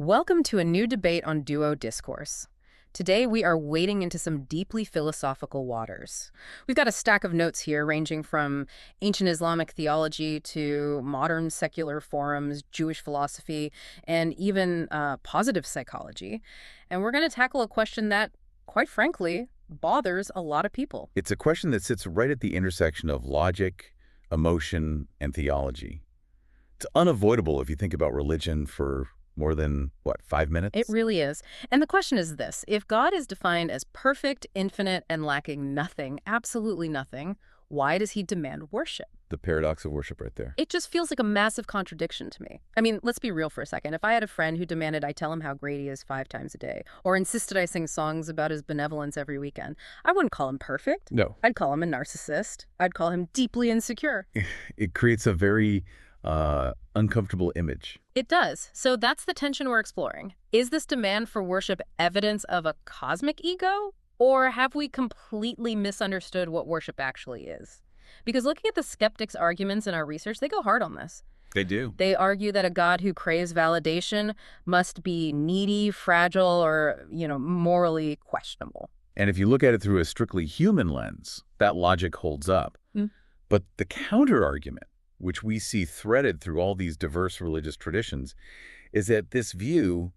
Welcome to a new debate on duo discourse. Today we are wading into some deeply philosophical waters. We've got a stack of notes here ranging from ancient Islamic theology to modern secular forums, Jewish philosophy, and even positive psychology. And we're going to tackle a question that, quite frankly, bothers a lot of people. It's a question that sits right at the intersection of logic, emotion, and theology. It's unavoidable if you think about religion for more than, what, 5 minutes? It really is. And the question is this: if God is defined as perfect, infinite, and lacking nothing, absolutely nothing, why does he demand worship? The paradox of worship right there. It just feels like a massive contradiction to me. I mean, let's be real for a second. If I had a friend who demanded I tell him how great he is 5 times a day, or insisted I sing songs about his benevolence every weekend, I wouldn't call him perfect. No. I'd call him a narcissist. I'd call him deeply insecure. It creates a very uncomfortable image. It does. So that's the tension we're exploring. Is this demand for worship evidence of a cosmic ego? Or have we completely misunderstood what worship actually is? Because looking at the skeptics' arguments in our research, they go hard on this. They do. They argue that a God who craves validation must be needy, fragile, or, morally questionable. And if you look at it through a strictly human lens, that logic holds up. But the counter-argument, which we see threaded through all these diverse religious traditions, is that this view,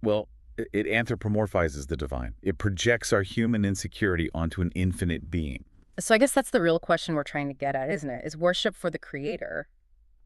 well, it anthropomorphizes the divine. It projects our human insecurity onto an infinite being. So I guess that's the real question we're trying to get at, isn't it? Is worship for the creator,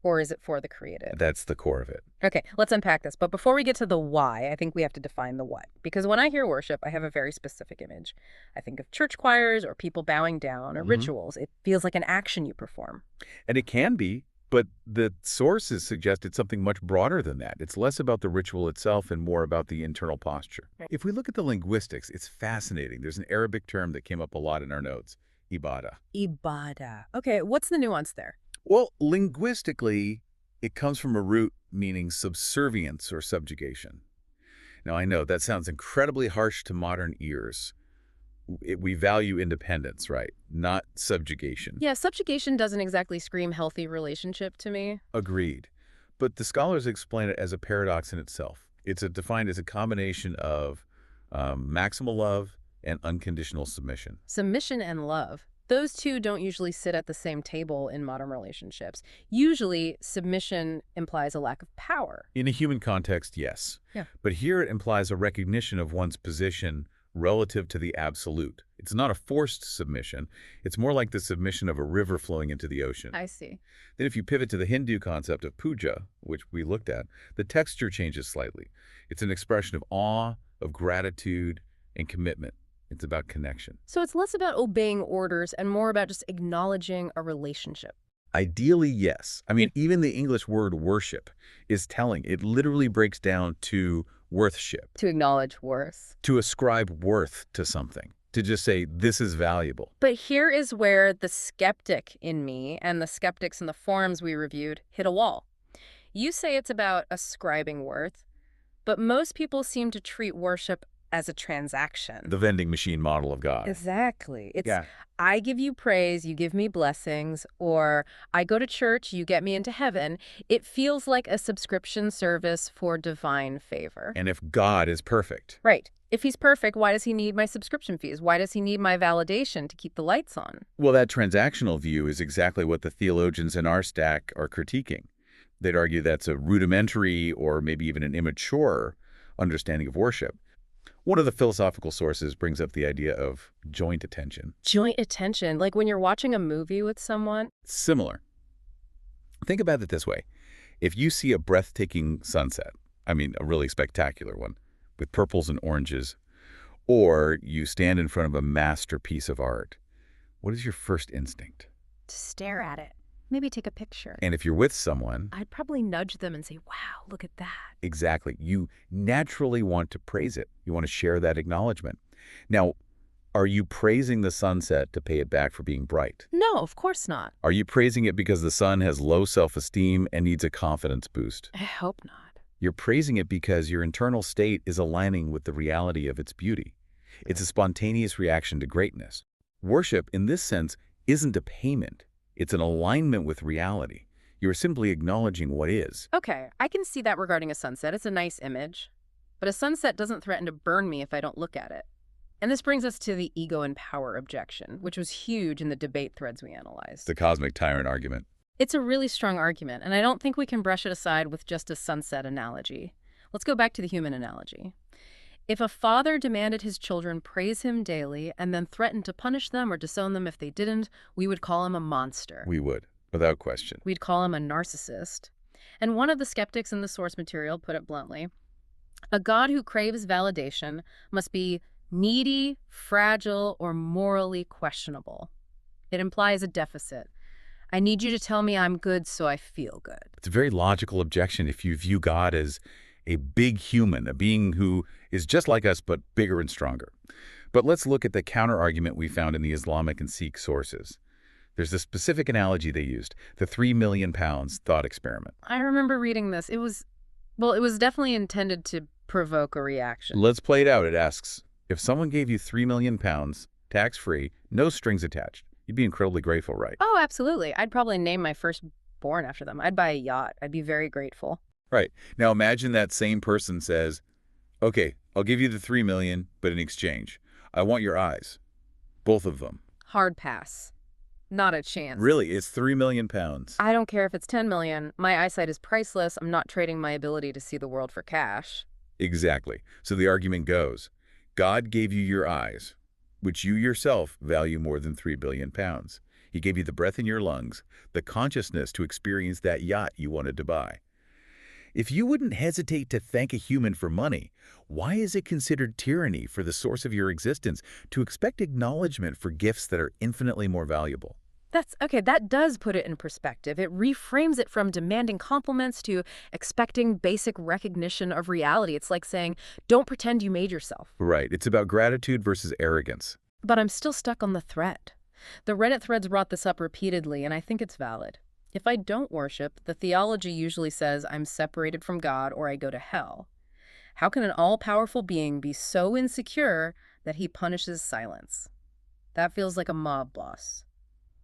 or is it for the created? That's the core of it. Okay, let's unpack this. But before we get to the why, I think we have to define the what. Because when I hear worship, I have a very specific image. I think of church choirs or people bowing down or rituals. It feels like an action you perform. And it can be, but the sources suggest it's something much broader than that. It's less about the ritual itself and more about the internal posture. Right. If we look at the linguistics, it's fascinating. There's an Arabic term that came up a lot in our notes, ibadah. Ibadah. Okay, what's the nuance there? Well, linguistically, it comes from a root meaning subservience or subjugation. Now, I know that sounds incredibly harsh to modern ears. We value independence, right? Not subjugation. Yeah, subjugation doesn't exactly scream healthy relationship to me. Agreed. But the scholars explain it as a paradox in itself. It's defined as a combination of maximal love and unconditional submission. Submission and love. Those two don't usually sit at the same table in modern relationships. Usually, submission implies a lack of power. In a human context, yes. Yeah. But here it implies a recognition of one's position relative to the absolute. It's not a forced submission. It's more like the submission of a river flowing into the ocean. I see. Then if you pivot to the Hindu concept of puja, which we looked at, the texture changes slightly. It's an expression of awe, of gratitude, and commitment. It's about connection. So it's less about obeying orders and more about just acknowledging a relationship. Ideally, yes. I mean, even the English word worship is telling. It literally breaks down to worthship. To acknowledge worth. To ascribe worth to something. To just say, this is valuable. But here is where the skeptic in me and the skeptics in the forums we reviewed hit a wall. You say it's about ascribing worth, but most people seem to treat worship as a transaction. The vending machine model of God. Exactly. It's Yeah. I give you praise, you give me blessings, or I go to church, you get me into heaven. It feels like a subscription service for divine favor. And if God is perfect. Right. If he's perfect, why does he need my subscription fees? Why does he need my validation to keep the lights on? Well, that transactional view is exactly what the theologians in our stack are critiquing. They'd argue that's a rudimentary or maybe even an immature understanding of worship. One of the philosophical sources brings up the idea of joint attention. Joint attention, like when you're watching a movie with someone. Similar. Think about it this way. If you see a breathtaking sunset, I mean a really spectacular one, with purples and oranges, or you stand in front of a masterpiece of art, what is your first instinct? To stare at it. Maybe take a picture. And if you're with someone, I'd probably nudge them and say, wow, look at that. exactly, you naturally want to praise it. You want to share that acknowledgement. Now, are you praising the sunset to pay it back for being bright? No, of course not. Are you praising it because the sun has low self-esteem and needs a confidence boost? I hope not. You're praising it because your internal state is aligning with the reality of its beauty. It's a spontaneous reaction to greatness. Worship, in this sense, isn't a payment. It's an alignment with reality. You are simply acknowledging what is. Okay, I can see that regarding a sunset. It's a nice image. But a sunset doesn't threaten to burn me if I don't look at it. And this brings us to the ego and power objection, which was huge in the debate threads we analyzed. The cosmic tyrant argument. It's a really strong argument, and I don't think we can brush it aside with just a sunset analogy. Let's go back to the human analogy. If a father demanded his children praise him daily and then threatened to punish them or disown them if they didn't, we would call him a monster. We would, without question. We'd call him a narcissist. And one of the skeptics in the source material put it bluntly, a God who craves validation must be needy, fragile, or morally questionable. It implies a deficit. I need you to tell me I'm good so I feel good. It's a very logical objection if you view God as a big human, a being who is just like us but bigger and stronger. But let's look at the counter-argument we found in the Islamic and Sikh sources. There's a specific analogy they used, the 3 million pounds thought experiment. I remember reading this. It was definitely intended to provoke a reaction. Let's play it out. It asks, if someone gave you 3 million pounds, tax-free, no strings attached, you'd be incredibly grateful, right? Oh, absolutely. I'd probably name my firstborn after them. I'd buy a yacht. I'd be very grateful. Right. Now imagine that same person says, okay, I'll give you the 3 million, but in exchange, I want your eyes. Both of them. Hard pass. Not a chance. Really, it's 3 million pounds. I don't care if it's 10 million. My eyesight is priceless. I'm not trading my ability to see the world for cash. Exactly. So the argument goes, God gave you your eyes, which you yourself value more than 3 billion pounds. He gave you the breath in your lungs, the consciousness to experience that yacht you wanted to buy. If you wouldn't hesitate to thank a human for money, why is it considered tyranny for the source of your existence to expect acknowledgement for gifts that are infinitely more valuable? That does put it in perspective. It reframes it from demanding compliments to expecting basic recognition of reality. It's like saying, don't pretend you made yourself. Right. It's about gratitude versus arrogance. But I'm still stuck on the thread. The Reddit threads brought this up repeatedly, and I think it's valid. If I don't worship, the theology usually says I'm separated from God or I go to hell. How can an all-powerful being be so insecure that he punishes silence? That feels like a mob boss.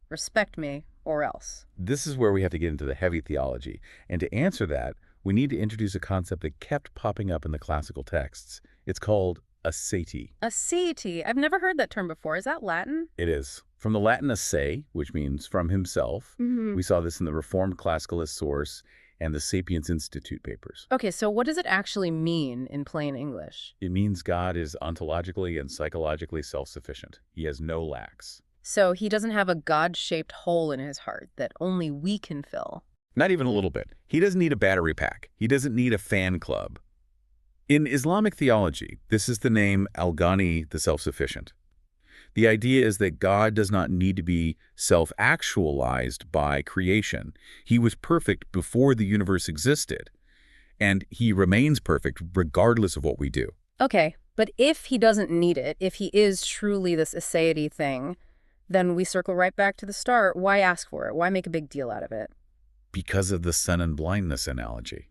Respect me, or else. This is where we have to get into the heavy theology. And to answer that, we need to introduce a concept that kept popping up in the classical texts. It's called aseity. Aseity? I've never heard that term before. Is that Latin? It is. From the Latin ase, which means from himself. We saw this in the Reformed Classicalist source and the Sapiens Institute papers. Okay, so what does it actually mean in plain English? It means God is ontologically and psychologically self-sufficient. He has no lacks. So he doesn't have a God-shaped hole in his heart that only we can fill. Not even a little bit. He doesn't need a battery pack. He doesn't need a fan club. In Islamic theology, this is the name Al-Ghani, the self-sufficient. The idea is that God does not need to be self-actualized by creation. He was perfect before the universe existed, and he remains perfect regardless of what we do. Okay, but if he doesn't need it, if he is truly this aseity thing, then we circle right back to the start. Why ask for it? Why make a big deal out of it? Because of the sun and blindness analogy.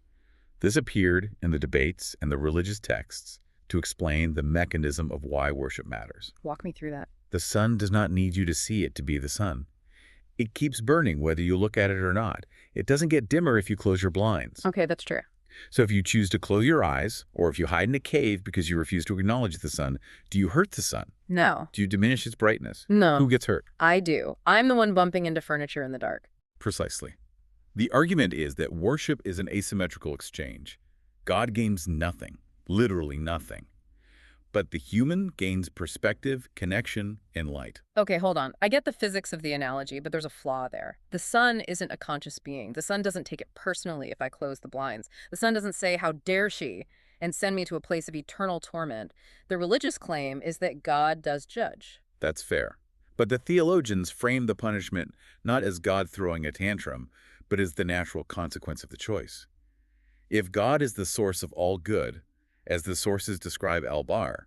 This appeared in the debates and the religious texts to explain the mechanism of why worship matters. Walk me through that. The sun does not need you to see it to be the sun. It keeps burning whether you look at it or not. It doesn't get dimmer if you close your blinds. Okay, that's true. So if you choose to close your eyes, or if you hide in a cave because you refuse to acknowledge the sun, do you hurt the sun? No. Do you diminish its brightness? No. Who gets hurt? I do. I'm the one bumping into furniture in the dark. Precisely. The argument is that worship is an asymmetrical exchange. God gains nothing, literally nothing. But the human gains perspective, connection, and light. Okay, hold on. I get the physics of the analogy, but there's a flaw there. The sun isn't a conscious being. The sun doesn't take it personally if I close the blinds. The sun doesn't say, how dare she, and send me to a place of eternal torment. The religious claim is that God does judge. That's fair. But the theologians frame the punishment not as God throwing a tantrum, but as the natural consequence of the choice. If God is the source of all good, as the sources describe Al-Bar,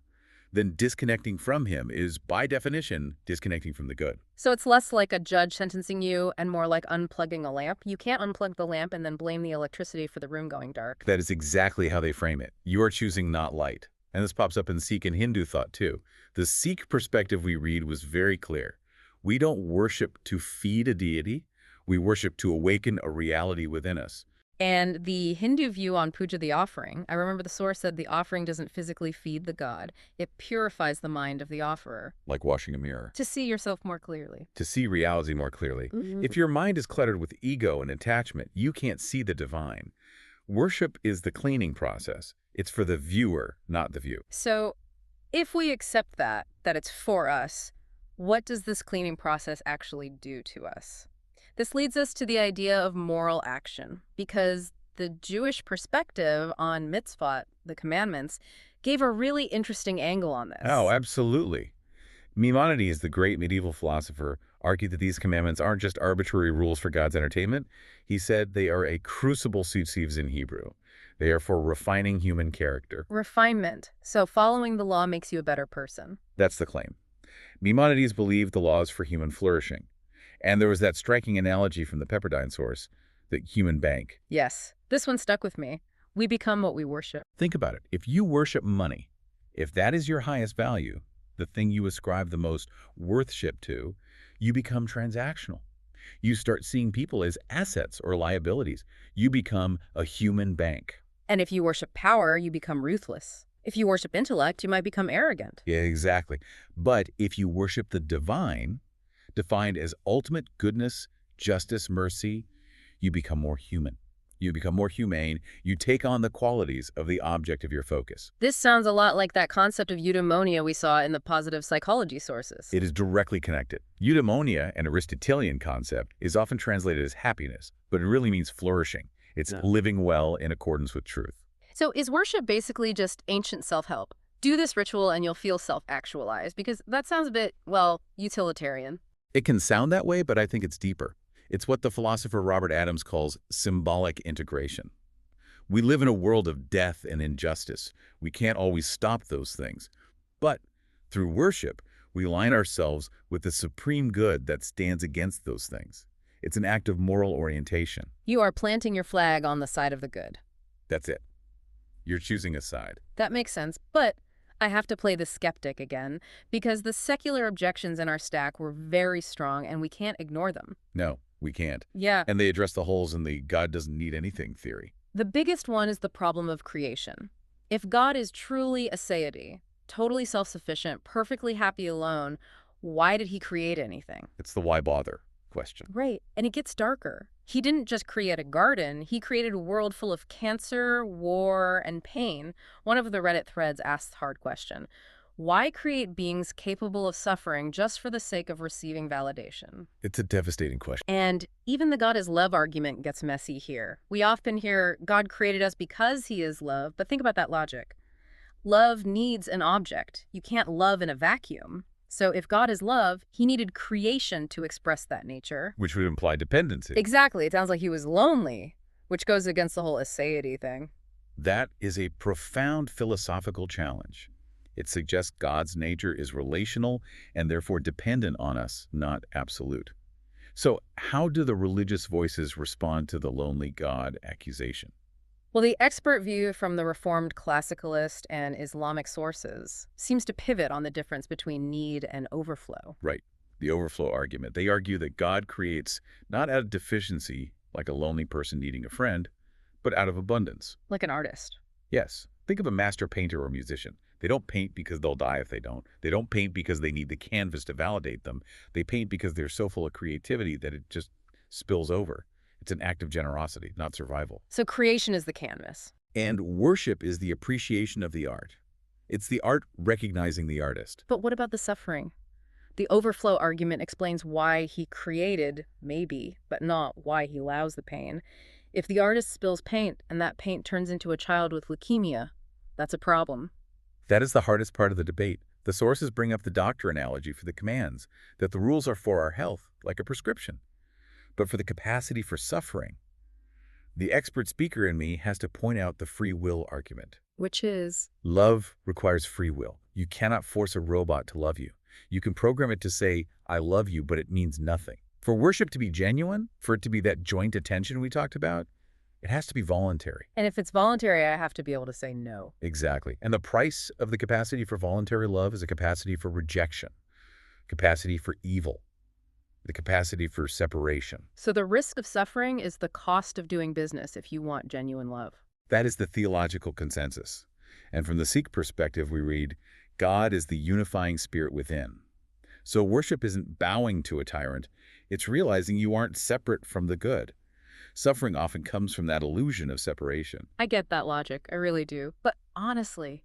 then disconnecting from him is, by definition, disconnecting from the good. So it's less like a judge sentencing you and more like unplugging a lamp. You can't unplug the lamp and then blame the electricity for the room going dark. That is exactly how they frame it. You are choosing not light. And this pops up in Sikh and Hindu thought, too. The Sikh perspective we read was very clear. We don't worship to feed a deity. We worship to awaken a reality within us, And the Hindu view on puja, the offering, I remember the source said the offering doesn't physically feed the god. It purifies the mind of the offerer like washing a mirror, to see yourself more clearly. to see reality more clearly. Mhm. If your mind is cluttered with ego and attachment, you can't see the divine. Worship is the cleaning process. It's for the viewer, not the view. So if we accept that it's for us, what does this cleaning process actually do to us? This leads us to the idea of moral action, because the Jewish perspective on mitzvot, the commandments, gave a really interesting angle on Oh, this. absolutely. Maimonides, the great medieval philosopher, argued that these commandments aren't just arbitrary rules for God's entertainment. He said they are a crucible, sieves in Hebrew. They are for refining human character. Refinement. So following the law makes you a better person. That's the claim. Maimonides believed the laws for human flourishing. And there was that striking analogy from the Pepperdine source, the human bank. Yes, this one stuck with me. We become what we worship. Think about it. If you worship money, if that is your highest value, the thing you ascribe the most worthship to, you become transactional. You start seeing people as assets or liabilities. You become a human bank. And if you worship power, you become ruthless. If you worship intellect, you might become arrogant. Yeah, exactly. But if you worship the divine, defined as ultimate goodness, justice, mercy, you become more human. You become more humane. You take on the qualities of the object of your focus. This sounds a lot like that concept of eudaimonia we saw in the positive psychology sources. It is directly connected. Eudaimonia, an Aristotelian concept, is often translated as happiness, but it really means flourishing. It's living well in accordance with truth. So is worship basically just ancient self-help? Do this ritual and you'll feel self-actualized, because that sounds a bit, well, utilitarian. It can sound that way, but I think it's deeper. It's what the philosopher Robert Adams calls symbolic integration. We live in a world of death and injustice. We can't always stop those things. But through worship, we align ourselves with the supreme good that stands against those things. It's an act of moral orientation. You are planting your flag on the side of the good. That's it. You're choosing a side. That makes sense, but I have to play the skeptic again, because the secular objections in our stack were very strong and we can't ignore them. No, we can't. Yeah. And they address the holes in the God doesn't need anything theory. The biggest one is the problem of creation. If God is truly a deity, totally self-sufficient, perfectly happy alone, why did he create anything? It's the why bother question. Right. And it gets darker. He didn't just create a garden, he created a world full of cancer, war, and pain. One of the Reddit threads asks the hard question: why create beings capable of suffering just for the sake of receiving validation? It's a devastating question. And even the God is love argument gets messy here. We often hear God created us because he is love, but think about that logic. Love needs an object. You can't love in a vacuum. So if God is love, he needed creation to express that nature. Which would imply dependency. Exactly. It sounds like he was lonely, which goes against the whole aseity thing. That is a profound philosophical challenge. It suggests God's nature is relational and therefore dependent on us, not absolute. So how do the religious voices respond to the lonely God accusation? Well, the expert view from the Reformed classicalist and Islamic sources seems to pivot on the difference between need and overflow. Right, the overflow argument. They argue that God creates not out of deficiency, like a lonely person needing a friend, but out of abundance. Like an artist. Yes, think of a master painter or musician. They don't paint because they'll die if they don't. They don't paint because they need the canvas to validate them. They paint because they're so full of creativity that it just spills over. It's an act of generosity, not survival. So creation is the canvas. And worship is the appreciation of the art. It's the art recognizing the artist. But what about the suffering? The overflow argument explains why he created, maybe, but not why he allows the pain. If the artist spills paint and that paint turns into a child with leukemia, that's a problem. That is the hardest part of the debate. The sources bring up the doctor analogy for the commands, that the rules are for our health, like a prescription. But for the capacity for suffering, the expert speaker in me has to point out the free will argument. Which is? Love requires free will. You cannot force a robot to love you. You can program it to say, I love you, but it means nothing. For worship to be genuine, for it to be that joint attention we talked about, it has to be voluntary. And if it's voluntary, I have to be able to say no. Exactly. And the price of the capacity for voluntary love is a capacity for rejection, capacity for evil. the capacity for separation. So the risk of suffering is the cost of doing business if you want genuine love. That is the theological consensus. And from the Sikh perspective, we read, God is the unifying spirit within. So worship isn't bowing to a tyrant, it's realizing you aren't separate from the good. Suffering often comes from that illusion of separation. I get that logic, I really do. But honestly,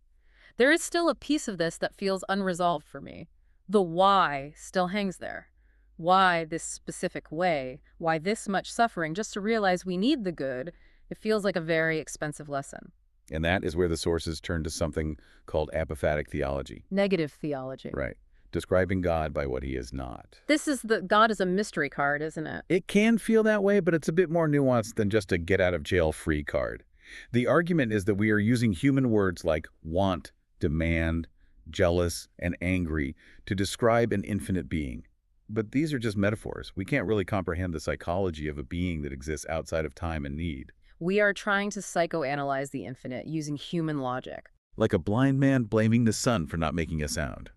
there is still a piece of this that feels unresolved for me. The why still hangs there. Why this specific way? Why this much suffering just to realize we need the good? It feels like a very expensive lesson. And that is where the sources turn to something called apophatic theology. Negative theology. Right. Describing God by what he is not. This is the God is a mystery card, isn't it? It can feel that way, but it's a bit more nuanced than just a get-out-of-jail-free card. The argument is that we are using human words like want, demand, jealous, and angry to describe an infinite being. But these are just metaphors. We can't really comprehend the psychology of a being that exists outside of time and need. We are trying to psychoanalyze the infinite using human logic. Like a blind man blaming the sun for not making a sound.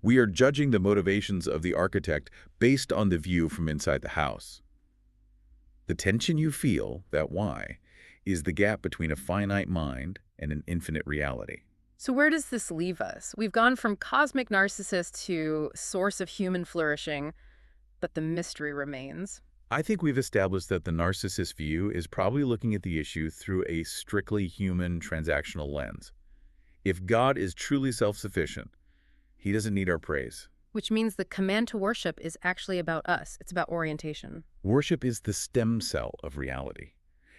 We are judging the motivations of the architect based on the view from inside the house. The tension you feel, that why, is the gap between a finite mind and an infinite reality. So where does this leave us? We've gone from cosmic narcissist to source of human flourishing, but the mystery remains. I think we've established that the narcissist view is probably looking at the issue through a strictly human transactional lens. If God is truly self-sufficient, he doesn't need our praise. Which means the command to worship is actually about us. It's about orientation. Worship is the stem cell of reality.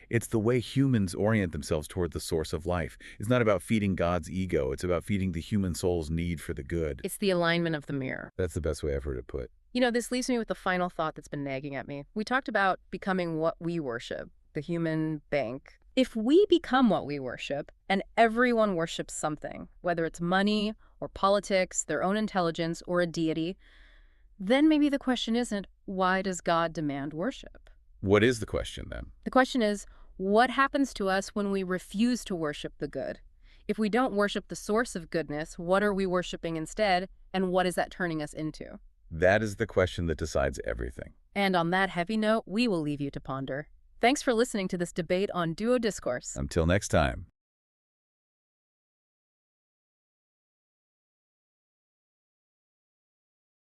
It's the way humans orient themselves toward the source of life. It's not about feeding God's ego. It's about feeding the human soul's need for the good. It's the alignment of the mirror. That's the best way I've heard it put. You know, this leaves me with the final thought that's been nagging at me. We talked about becoming what we worship, the human bank. If we become what we worship, and everyone worships something, whether it's money or politics, their own intelligence, or a deity, then maybe the question isn't, why does God demand worship? What is the question, then? The question is, what happens to us when we refuse to worship the good? If we don't worship the source of goodness, what are we worshiping instead, and what is that turning us into? That is the question that decides everything. And on that heavy note, we will leave you to ponder. Thanks for listening to this debate on Duo Discourse. Until next time.